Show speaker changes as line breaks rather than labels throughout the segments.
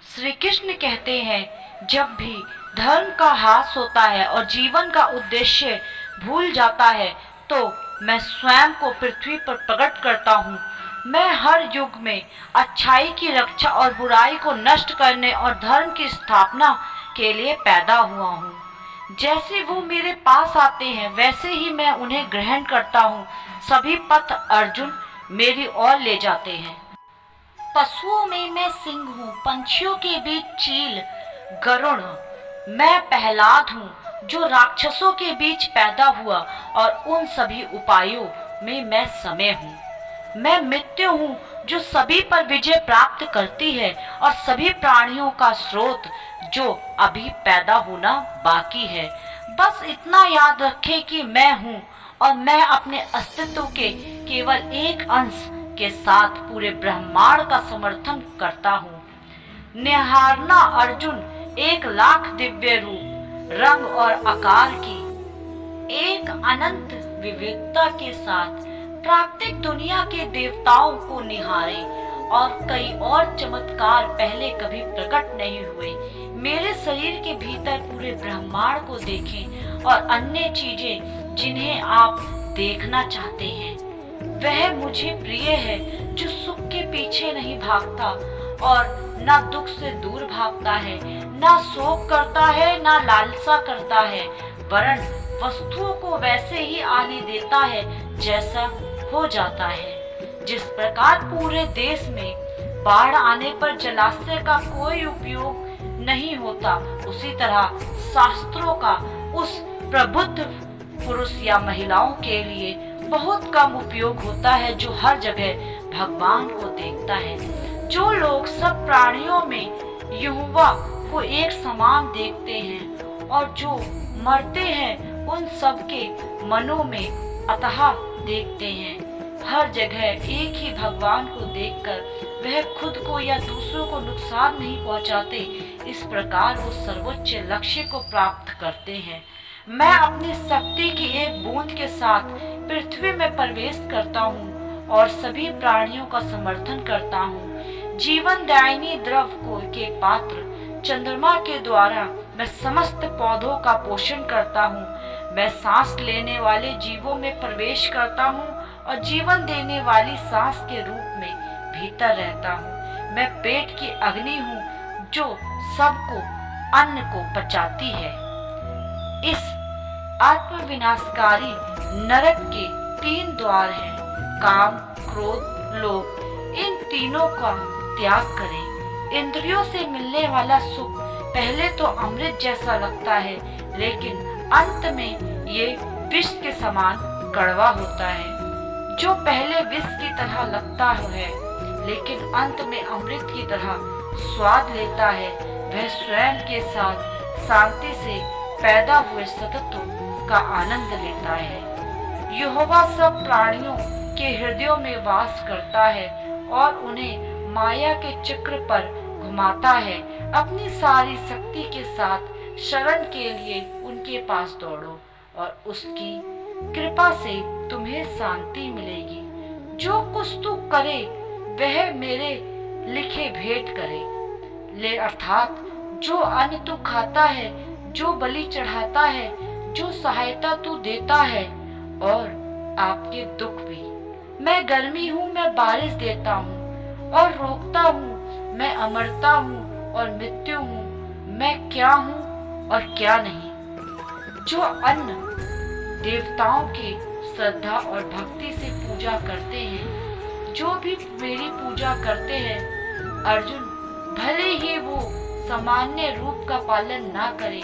श्री कृष्ण कहते हैं, जब भी धर्म का ह्रास होता है और जीवन का उद्देश्य भूल जाता है तो मैं स्वयं को पृथ्वी पर प्रकट करता हूँ। मैं हर युग में अच्छाई की रक्षा और बुराई को नष्ट करने और धर्म की स्थापना के लिए पैदा हुआ हूँ। जैसे वो मेरे पास आते हैं वैसे ही मैं उन्हें ग्रहण करता हूँ। सभी पथ अर्जुन मेरी ओर ले जाते हैं। पशुओं में मैं सिंह हूँ, पंछियों के बीच चील गरुड़। मैं प्रहलाद हूँ जो राक्षसों के बीच पैदा हुआ और उन सभी उपायों में मैं समय हूँ। मैं मृत्यु हूँ जो सभी पर विजय प्राप्त करती है और सभी प्राणियों का स्रोत जो अभी पैदा होना बाकी है। बस इतना याद रखें कि मैं हूँ और मैं अपने अस्तित्व के केवल एक अंश के साथ पूरे ब्रह्मांड का समर्थन करता हूँ। निहारना अर्जुन 1,00,000 दिव्य रूप, रंग और आकार की एक अनंत विविधता के साथ प्राकृतिक दुनिया के देवताओं को निहारे और कई और चमत्कार पहले कभी प्रकट नहीं हुए। मेरे शरीर के भीतर पूरे ब्रह्मांड को देखें और अन्य चीजें जिन्हें आप देखना चाहते हैं। वह मुझे प्रिय है जो सुख के पीछे नहीं भागता और ना दुख से दूर भागता है, ना शोक करता है, ना लालसा करता है, वरन वस्तुओं को वैसे ही आने देता है जैसा हो जाता है। जिस प्रकार पूरे देश में बाढ़ आने पर जलाशय का कोई उपयोग नहीं होता, उसी तरह शास्त्रों का उस प्रबुद्ध पुरुष या महिलाओं के लिए बहुत कम उपयोग होता है जो हर जगह भगवान को देखता है। जो लोग सब प्राणियों में यहोवा को एक समान देखते हैं और जो मरते हैं उन सब के मनों में अतः देखते हैं, हर जगह एक ही भगवान को देखकर वह खुद को या दूसरों को नुकसान नहीं पहुंचाते। इस प्रकार वो सर्वोच्च लक्ष्य को प्राप्त करते हैं। मैं अपनी शक्ति की एक बूंद के साथ पृथ्वी में प्रवेश करता हूँ और सभी प्राणियों का समर्थन करता हूँ। जीवन दायिनी द्रव को के पात्र चंद्रमा के द्वारा मैं समस्त पौधों का पोषण करता हूँ। मैं सांस लेने वाले जीवों में प्रवेश करता हूँ और जीवन देने वाली सांस के रूप में भीतर रहता हूँ। मैं पेट की अग्नि हूँ जो सबको अन्न को पचाती है। इस आत्म विनाशकारी नरक के 3 द्वार हैं, काम, क्रोध, लोभ। इन तीनों का त्याग करें। इंद्रियों से मिलने वाला सुख पहले तो अमृत जैसा लगता है, लेकिन अंत में ये विष के समान कड़वा होता है। जो पहले विष की तरह लगता है लेकिन अंत में अमृत की तरह स्वाद लेता है, वह स्वयं के साथ शांति से पैदा हुए सतत्व का आनंद लेता है। यहोवा सब प्राणियों के हृदयों में वास करता है और उन्हें माया के चक्र पर घुमाता है। अपनी सारी शक्ति के साथ शरण के लिए उनके पास दौड़ो और उसकी कृपा से तुम्हें शांति मिलेगी। जो कुछ तू करे वह मेरे लिखे भेंट करे ले, अर्थात जो अन्न तू खाता है, जो बलि चढ़ाता है, जो सहायता तू देता है और आपके दुख भी। मैं गर्मी हूँ, मैं बारिश देता हूँ और रोकता हूँ। मैं अमरता हूँ और मृत्यु हूँ। मैं क्या हूँ और क्या नहीं। जो अन्न देवताओं के श्रद्धा और भक्ति से पूजा करते हैं, जो भी मेरी पूजा करते हैं अर्जुन, भले ही वो सामान्य रूप का पालन ना करे,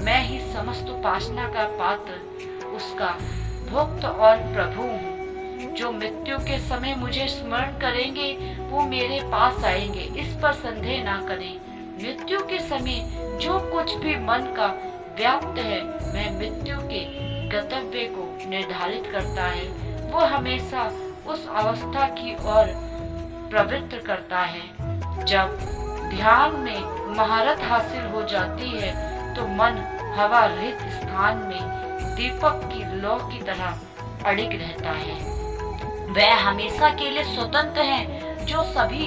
मैं ही समस्त उपासना का पात्र, उसका भक्त और प्रभु हूँ। जो मृत्यु के समय मुझे स्मरण करेंगे वो मेरे पास आएंगे, इस पर संदेह ना करें। मृत्यु के समय जो कुछ भी मन का व्याप्त है, मैं मृत्यु के गंतव्य को निर्धारित करता है। वो हमेशा उस अवस्था की ओर प्रवृत्त करता है जब ध्यान में महारत हासिल हो जाती है तो मन हवा रहित स्थान में दीपक की लौ की तरह अड़िग रहता है। वह हमेशा के लिए स्वतंत्र है। जो सभी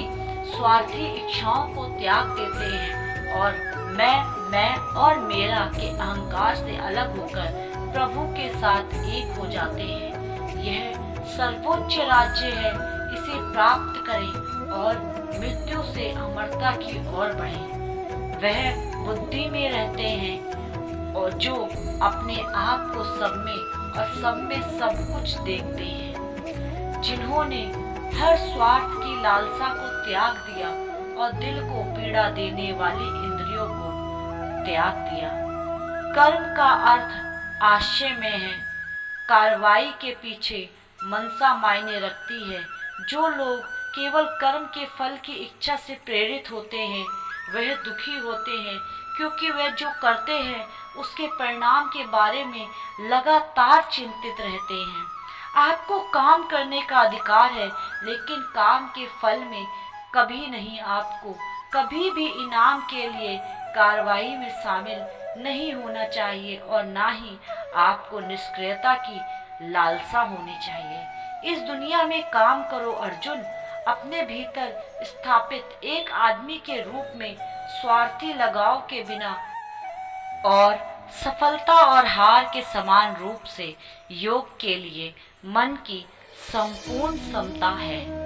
स्वार्थी इच्छाओं को त्याग देते हैं और मैं और मेरा के अहंकार से अलग होकर प्रभु के साथ एक हो जाते हैं। यह सर्वोच्च राज्य है, इसे प्राप्त करें और मृत्यु से अमरता की ओर बढ़ें। वह बुद्धि में रहते हैं और जो अपने आप को सब में और सब में सब कुछ देखते हैं, जिन्होंने हर स्वार्थ की लालसा को त्याग दिया और दिल को पीड़ा देने वाली इंद्रियों को त्याग दिया। कर्म का अर्थ आशय में है, कार्रवाई के पीछे मनसा मायने रखती है। जो लोग केवल कर्म के फल की इच्छा से प्रेरित होते हैं वह दुखी होते हैं, क्योंकि वे जो करते हैं उसके परिणाम के बारे में लगातार चिंतित रहते हैं। आपको काम करने का अधिकार है, लेकिन काम के फल में कभी नहीं। आपको कभी भी इनाम के लिए कार्रवाई में शामिल नहीं होना चाहिए और ना ही आपको निष्क्रियता की लालसा होनी चाहिए। इस दुनिया में काम करो अर्जुन, अपने भीतर स्थापित एक आदमी के रूप में स्वार्थी लगाव के बिना और सफलता और हार के समान रूप से योग के लिए मन की संपूर्ण समता है।